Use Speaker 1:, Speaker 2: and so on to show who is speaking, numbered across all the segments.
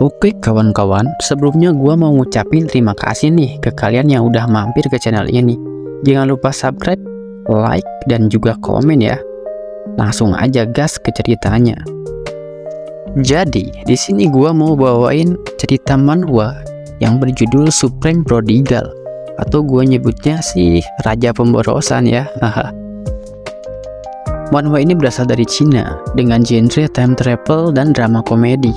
Speaker 1: Oke kawan-kawan, sebelumnya gua mau ngucapin terima kasih nih ke kalian yang udah mampir ke channel ini. Jangan lupa subscribe, like, dan juga komen ya. Langsung aja gas ke ceritanya. Jadi, di sini gua mau bawain cerita manhwa yang berjudul Supreme Prodigal, atau gua nyebutnya sih Raja Pemborosan ya. Manhwa ini berasal dari Cina dengan genre time travel dan drama komedi.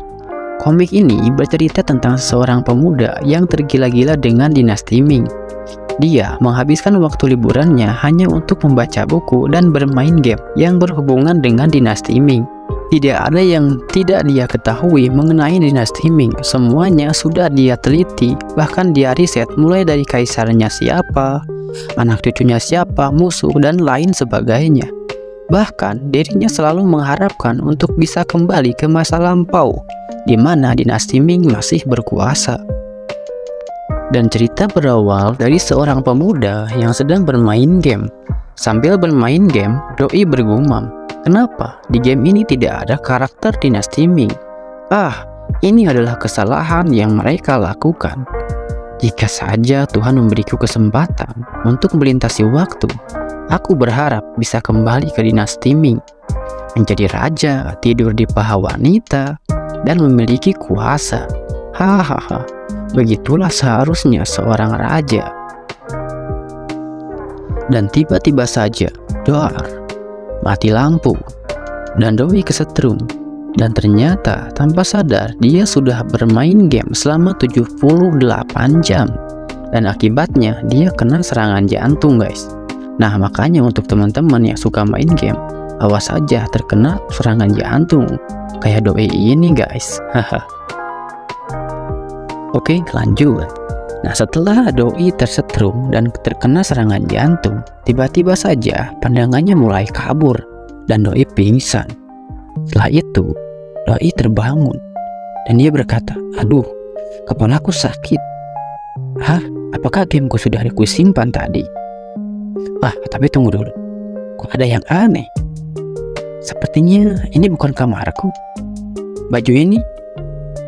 Speaker 1: Komik ini bercerita tentang seorang pemuda yang tergila-gila dengan dinasti Ming. Dia menghabiskan waktu liburannya hanya untuk membaca buku dan bermain game yang berhubungan dengan dinasti Ming. Tidak ada yang tidak dia ketahui mengenai dinasti Ming. Semuanya sudah dia teliti, bahkan dia riset mulai dari kaisarnya siapa, anak cucunya siapa, musuh, dan lain sebagainya. Bahkan dirinya selalu mengharapkan untuk bisa kembali ke masa lampau, di mana dinasti Ming masih berkuasa. Dan cerita berawal dari seorang pemuda yang sedang bermain game. Sambil bermain game, doi bergumam, kenapa di game ini tidak ada karakter dinasti Ming? Ini adalah kesalahan yang mereka lakukan. Jika saja Tuhan memberiku kesempatan untuk melintasi waktu, aku berharap bisa kembali ke dinasti Ming, menjadi raja, tidur di paha wanita, dan memiliki kuasa. Hahaha, begitulah seharusnya seorang raja. Dan tiba-tiba saja, doar, mati lampu, dan doi kesetrum. Dan ternyata tanpa sadar dia sudah bermain game selama 78 jam. Dan akibatnya dia kena serangan jantung guys. Nah makanya untuk teman-teman yang suka main game, awas aja terkena serangan jantung kayak doi ini guys. Oke, lanjut. Nah setelah doi tersetrum dan terkena serangan jantung, tiba-tiba saja pandangannya mulai kabur dan doi pingsan. Setelah itu doi terbangun dan dia berkata, aduh, kepalaku sakit. Apakah gameku sudah aku simpan tadi? Tapi tunggu dulu, kok ada yang aneh? Sepertinya ini bukan kamarku. Baju ini.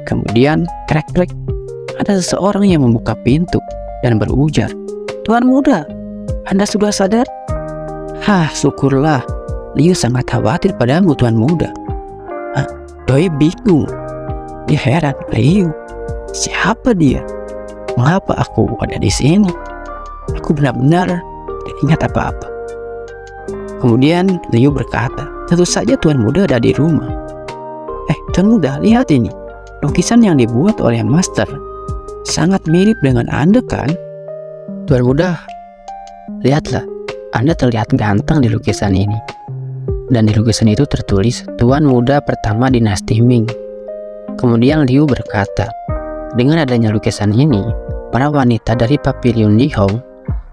Speaker 1: Kemudian krek-krek, ada seseorang yang membuka pintu dan berujar, Tuan muda, Anda sudah sadar? Syukurlah, Liu sangat khawatir padamu Tuan muda. Doi bingung. Dia heran, Liu, siapa dia? Mengapa aku ada di sini? Aku benar-benar tidak ingat apa-apa. Kemudian Liu berkata, tentu saja Tuan muda ada di rumah. Tuan muda, lihat ini. Lukisan yang dibuat oleh Master. Sangat mirip dengan Anda kan? Tuan muda, lihatlah. Anda terlihat ganteng di lukisan ini. Dan di lukisan itu tertulis Tuan muda pertama dinasti Ming. Kemudian Liu berkata, dengan adanya lukisan ini, para wanita dari Pavilion Nihong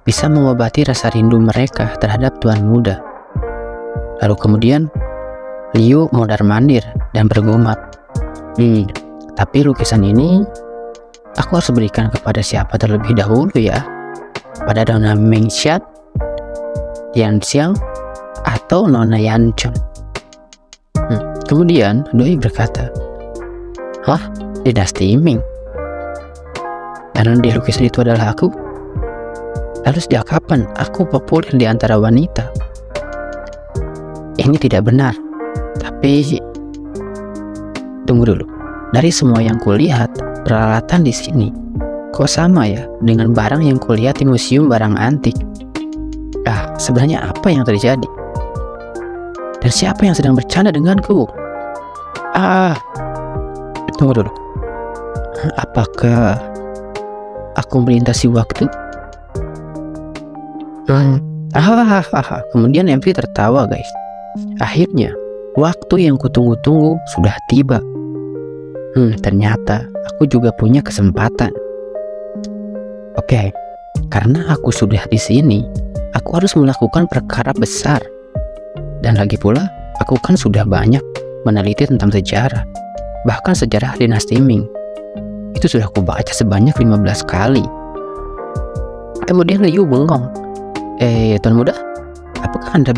Speaker 1: bisa mengobati rasa rindu mereka terhadap Tuan muda. Lalu kemudian Liu mondar-mandir dan bergumam, tapi lukisan ini aku harus berikan kepada siapa terlebih dahulu ya? Pada Nona Mengshan, Yan Xiang, atau Nona Yanchun? Kemudian doi berkata, dinasti Ming? Dan di lukisan itu adalah aku? Lalu sejak kapan aku populer di antara wanita? Ini tidak benar. Tapi tunggu dulu. Dari semua yang kulihat, peralatan di sini kok sama ya dengan barang yang kulihat di museum barang antik. Sebenarnya apa yang terjadi? Dan siapa yang sedang bercanda denganku? Tunggu dulu. Apakah aku melintasi waktu? Kemudian MV tertawa guys. Akhirnya waktu yang kutunggu-tunggu sudah tiba. Ternyata aku juga punya kesempatan. Oke, karena aku sudah di sini, aku harus melakukan perkara besar. Dan lagi pula, aku kan sudah banyak meneliti tentang sejarah, bahkan sejarah dinasti Ming. Itu sudah aku baca sebanyak 15 kali. Kemudian Liu bengong. Tuan muda, apakah Anda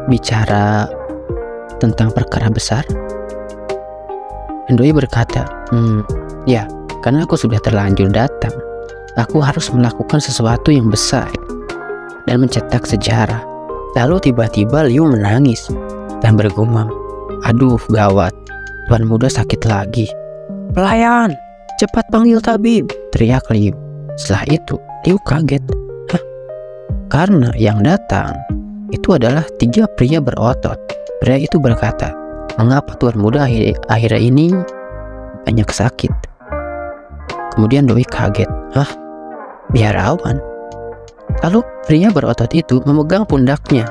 Speaker 1: bicara tentang perkara besar? Dan doi berkata, Ya, karena aku sudah terlanjur datang. Aku harus melakukan sesuatu yang besar dan mencetak sejarah. Lalu tiba-tiba Liu menangis dan bergumam, "Aduh, gawat, tuan muda sakit lagi." "Pelayan, cepat panggil tabib!" teriak Liu. Setelah itu, Liu kaget. Karena yang datang itu adalah 3 pria berotot. Pria itu berkata, "Mengapa tuan muda akhir-akhir ini banyak sakit?" Kemudian Doi kaget. Biarawan? Lalu pria berotot itu memegang pundaknya.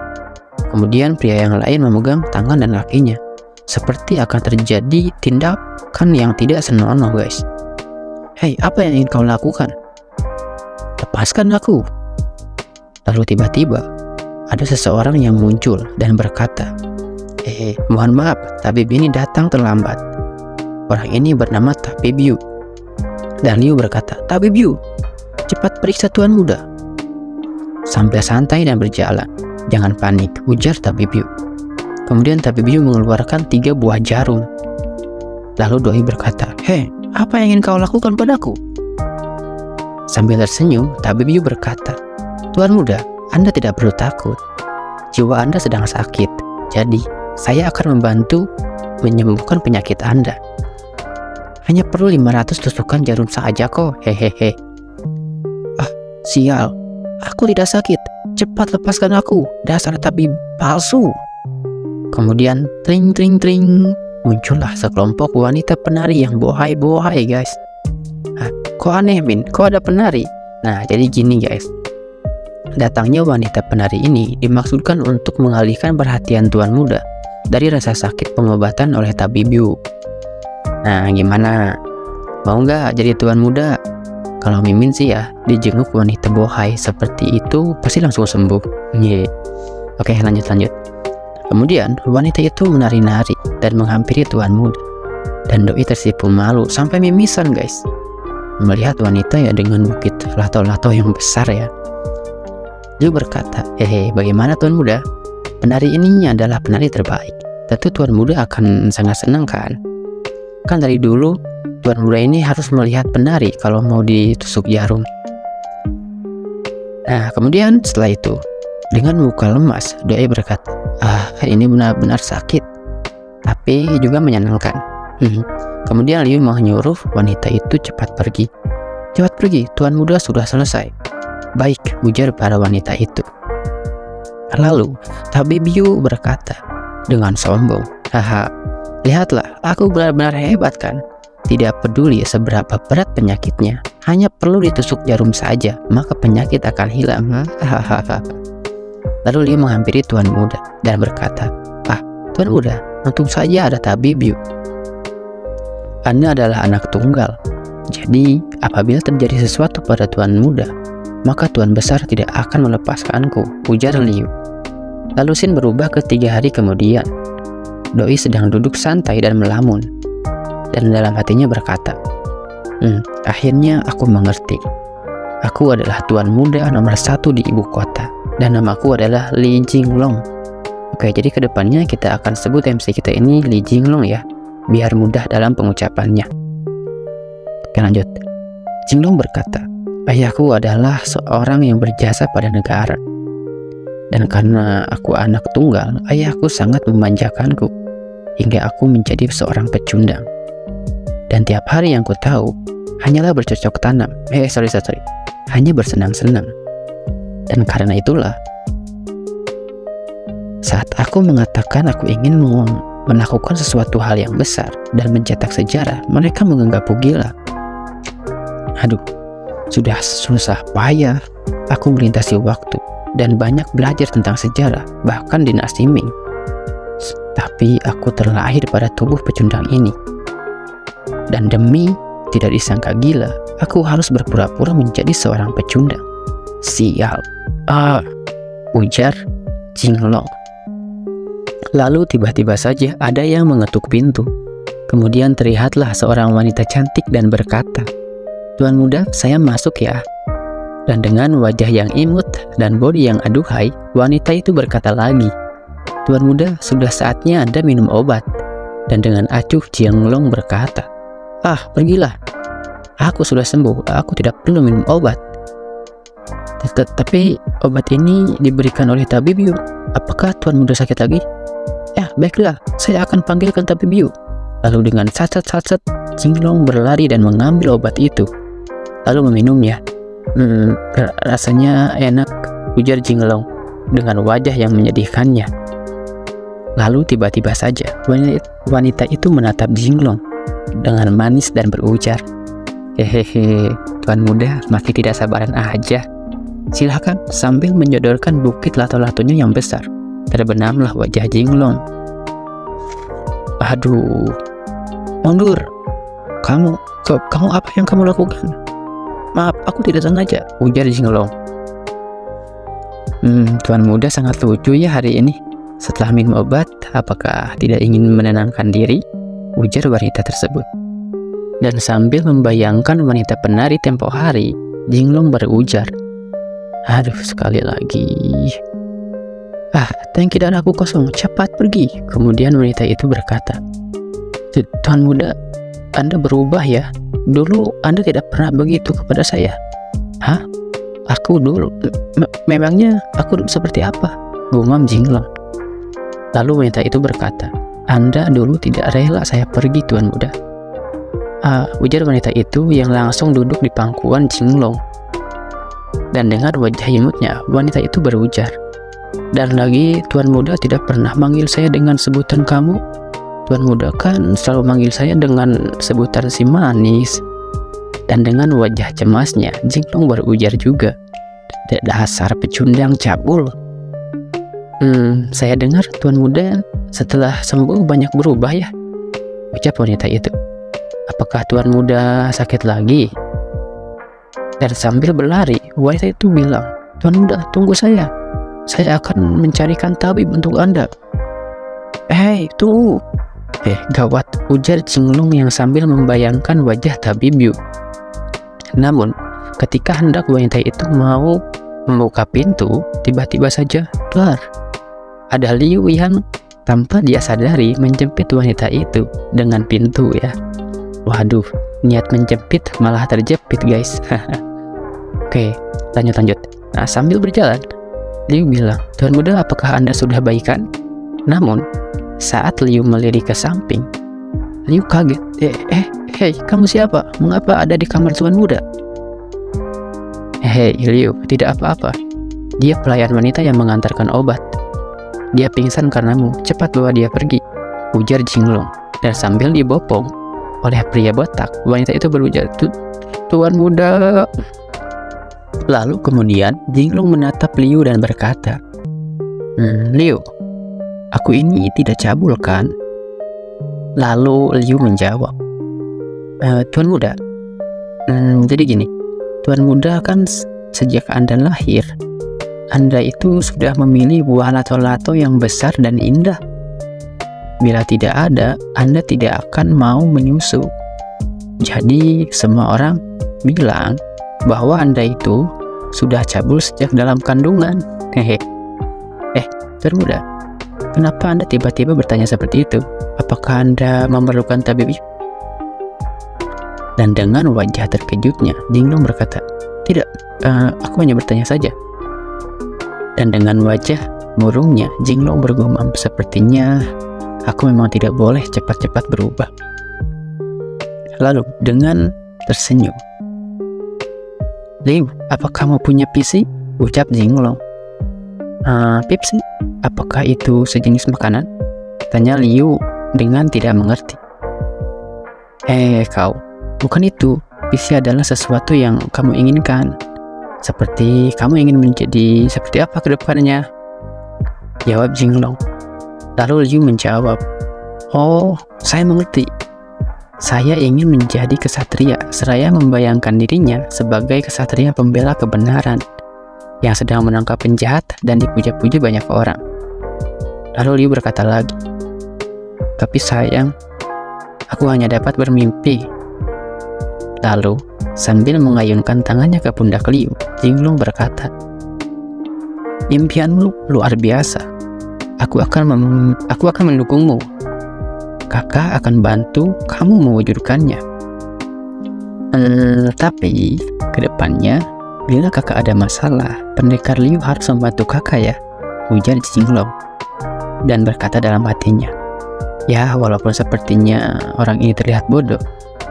Speaker 1: Kemudian pria yang lain memegang tangan dan kakinya. Seperti akan terjadi tindakan yang tidak senonoh, guys. "Hei, apa yang ingin kau lakukan? Lepaskan aku." Lalu tiba-tiba ada seseorang yang muncul dan berkata, "Mohon maaf, tabib ini datang terlambat. Orang ini bernama Tabib Yu." Dan Liu berkata, "Tabib Yu, cepat periksa tuan muda." "Sambil santai dan berjalan, jangan panik," ujar Tabib Yu. Kemudian Tabib Yu mengeluarkan 3 buah jarum. Lalu Doi berkata, "Hei, apa yang ingin kau lakukan padaku?" Sambil tersenyum, Tabib Yu berkata, "Tuan muda, Anda tidak perlu takut. Jiwa Anda sedang sakit, jadi saya akan membantu menyembuhkan penyakit Anda. Hanya perlu 500 tusukan jarum saja kok, hehehe." "Sial, aku tidak sakit. Cepat lepaskan aku, dasar tabib palsu." Kemudian tring tring tring, muncullah sekelompok wanita penari yang bohai-bohai, guys. Kok aneh, Min? Kok ada penari? Nah, jadi gini, guys. Datangnya wanita penari ini dimaksudkan untuk mengalihkan perhatian tuan muda dari rasa sakit pengobatan oleh Tabib Yu. Nah, gimana? Mau nggak jadi tuan muda? Kalau Mimin sih ya, dijenguk wanita bohai seperti itu pasti langsung sembuh. Oke, lanjut. Kemudian wanita itu menari-nari dan menghampiri tuan muda. Dan Doi tersipu malu sampai mimisan, guys. Melihat wanita ya dengan bukit lato-lato yang besar ya. Liu berkata, bagaimana tuan muda? Penari ini adalah penari terbaik. Tentu tuan muda akan sangat senang kan? Kan dari dulu tuan muda ini harus melihat penari kalau mau ditusuk jarum. Nah, kemudian setelah itu dengan muka lemas, Doi berkata, ini benar-benar sakit, tapi juga menyenangkan. Kemudian Liu menyuruh wanita itu cepat pergi. "Cepat pergi, tuan muda sudah selesai." "Baik," ujar para wanita itu. Lalu Tabib Yu berkata dengan sombong, "Lihatlah, aku benar-benar hebat kan? Tidak peduli seberapa berat penyakitnya, hanya perlu ditusuk jarum saja, maka penyakit akan hilang." Lalu Liu menghampiri tuan muda dan berkata, "Tuan muda, untung saja ada Tabib Yu. Anda adalah anak tunggal. Jadi, apabila terjadi sesuatu pada tuan muda, maka tuan besar tidak akan melepaskanku," ujar Liu. Lalu scene berubah ke 3 hari kemudian. Doi sedang duduk santai dan melamun. Dan dalam hatinya berkata, akhirnya aku mengerti. Aku adalah tuan muda nomor 1 di ibu kota. Dan namaku adalah Li Jinglong. Oke, jadi kedepannya kita akan sebut MC kita ini Li Jinglong ya, biar mudah dalam pengucapannya. Oke, lanjut. Jinglong berkata, "Ayahku adalah seorang yang berjasa pada negara. Dan karena aku anak tunggal, ayahku sangat memanjakanku hingga aku menjadi seorang pecundang. Dan tiap hari yang ku tahu hanyalah bercocok tanam. Hanya bersenang-senang. Dan karena itulah, saat aku mengatakan aku ingin melakukan sesuatu hal yang besar dan mencetak sejarah, mereka menganggapku gila. Sudah susah payah aku melintasi waktu dan banyak belajar tentang sejarah, bahkan dinasti Ming. Tapi aku terlahir pada tubuh pecundang ini. Dan demi tidak disangka gila, aku harus berpura-pura menjadi seorang pecundang. Sial, ujar Jinglong. Lalu tiba-tiba saja ada yang mengetuk pintu. Kemudian terlihatlah seorang wanita cantik dan berkata, "Tuan muda, saya masuk ya." Dan dengan wajah yang imut dan bodi yang aduhai, wanita itu berkata lagi, "Tuan muda, sudah saatnya Anda minum obat." Dan dengan acuh Jinglong berkata, "Pergilah, Aku sudah sembuh, aku tidak perlu minum obat. Tapi obat ini diberikan oleh tabib Yu. Apakah Tuan Muda sakit lagi? Ya, baiklah, saya akan panggilkan tabib Yu. Lalu dengan sat-sat, Jinglong berlari dan mengambil obat itu, lalu meminumnya. Rasanya enak, ujar Jinglong dengan wajah yang menyedihkannya. Lalu tiba-tiba saja wanita itu menatap Jinglong dengan manis dan berujar, "Hehehe, Tuan Muda masih tidak sabaran aja. Silahkan." Sambil menyodorkan bukit lato-latonya yang besar, terbenamlah wajah Jinglong. "Aduh, mundur. Kamu apa yang kamu lakukan?" "Maaf, aku tidak sengaja," ujar Jinglong. Tuan Muda sangat lucu ya hari ini. Setelah minum obat, apakah tidak ingin menenangkan diri?" ujar wanita tersebut. Dan sambil membayangkan wanita penari tempo hari, Jinglong berujar, "Aduh, sekali lagi. Tangki darahku kosong, cepat pergi." Kemudian wanita itu berkata, "Tuan Muda, Anda berubah ya. Dulu Anda tidak pernah begitu kepada saya." "Hah? Aku dulu? Memangnya aku dulu seperti apa?" gumam Jinglong. Lalu wanita itu berkata, "Anda dulu tidak rela saya pergi, Tuan Muda." Ujar wanita itu yang langsung duduk di pangkuan Jinglong. Dan dengan wajah imutnya, wanita itu berujar, "Dan lagi Tuan Muda tidak pernah manggil saya dengan sebutan kamu. Tuan Muda kan selalu manggil saya dengan sebutan si manis." Dan dengan wajah cemasnya, Jinglong berujar juga, "Dasar pecundang cabul. Saya dengar Tuan Muda setelah sembuh banyak berubah ya," ucap wanita itu. "Apakah Tuan Muda sakit lagi?" Dan sambil berlari, wanita itu bilang, "Tuan Muda, tunggu saya. Saya akan mencarikan tabib untuk Anda." "Hei, tunggu." Gawat, ujar Jinglong yang sambil membayangkan wajah tabib Yu. Namun, ketika hendak wanita itu mau membuka pintu, tiba-tiba saja, dar, ada Liu yang tanpa dia sadari menjepit wanita itu dengan pintu ya. Waduh, niat menjepit malah terjepit guys. Oke, lanjut. Nah, sambil berjalan, Liu bilang, "Tuan Muda, apakah Anda sudah baikan?" Namun, saat Liu melirik ke samping, Liu kaget. Hei, kamu siapa? Mengapa ada di kamar Tuan Muda?" "Hei, Liu, tidak apa-apa. Dia pelayan wanita yang mengantarkan obat. Dia pingsan karenamu, cepat bawa dia pergi," ujar Jinglong. Dan sambil dibopong oleh pria botak, wanita itu berujar, "Tuan Muda." Lalu kemudian Jinglong menatap Liu dan berkata, "Liu, aku ini tidak cabul kan?" Lalu Liu menjawab, "Tuan Muda, jadi gini, Tuan Muda kan sejak Anda lahir, Anda itu sudah memilih buah lato-lato yang besar dan indah. Bila tidak ada, Anda tidak akan mau menyusu. Jadi semua orang bilang bahwa Anda itu sudah cabul sejak dalam kandungan." Tuan Muda, kenapa Anda tiba-tiba bertanya seperti itu? Apakah Anda memerlukan tabib?" Dan dengan wajah terkejutnya, Jinglong berkata, "Tidak, aku hanya bertanya saja." Dan dengan wajah murungnya, Jinglong bergumam, "Sepertinya aku memang tidak boleh cepat-cepat berubah." Lalu dengan tersenyum, "Liu, apa kamu punya PC?" ucap Jinglong. "Pepsi? Apakah itu sejenis makanan?" tanya Liu dengan tidak mengerti. Kau, bukan itu. PC adalah sesuatu yang kamu inginkan. Seperti kamu ingin menjadi seperti apa ke depannya?" jawab Jinglong. Lalu Liu menjawab, "Oh, saya mengerti. Saya ingin menjadi kesatria." Seraya membayangkan dirinya sebagai kesatria pembela kebenaran yang sedang menangkap penjahat dan dipuja-puja banyak orang. Lalu Liu berkata lagi, "Tapi sayang, aku hanya dapat bermimpi." Lalu sambil mengayunkan tangannya ke pundak Liu, Jinglong berkata, "Impianmu luar biasa. Aku akan mendukungmu. Kakak akan bantu kamu mewujudkannya." Tapi kedepannya, bila kakak ada masalah, pendekar Liu harus membantu kakak ya, ujar Jinglong. Dan berkata dalam hatinya, ya walaupun sepertinya orang ini terlihat bodoh,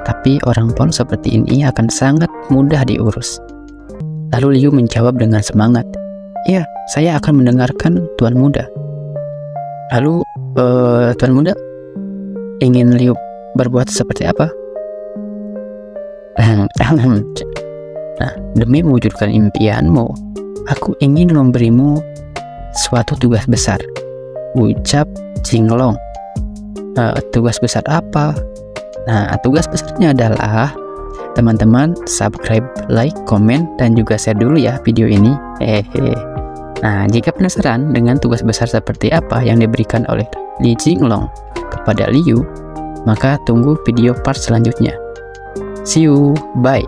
Speaker 1: tapi orang polos seperti ini akan sangat mudah diurus. Lalu Liu menjawab dengan semangat, ya saya akan mendengarkan Tuan Muda. Lalu Tuan Muda ingin Liu berbuat seperti apa? Nah, demi mewujudkan impianmu, aku ingin memberimu suatu tugas besar, ucap Jinglong. Tugas besar apa? Nah, tugas besarnya adalah teman-teman subscribe, like, komen, dan juga share dulu ya video ini. Nah, jika penasaran dengan tugas besar seperti apa yang diberikan oleh Li Jinglong kepada Liu, maka tunggu video part selanjutnya. See you, bye.